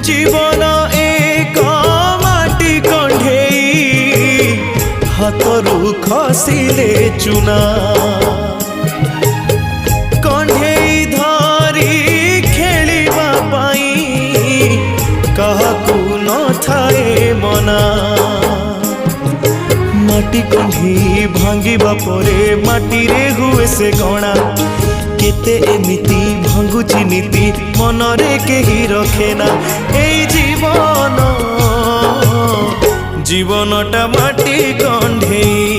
जीवन एक माटी कंढेई हाथरू खसिले चुना कंढेई धरी खेलिबा पाई काहाकू न थाए मना माटी कंढेई भांगिबा परे माटी रे हुए से गणा केते एमिति भांगुची नीति मनरे केही रखेना एई जीवन जीवनटा माटी कंढेई।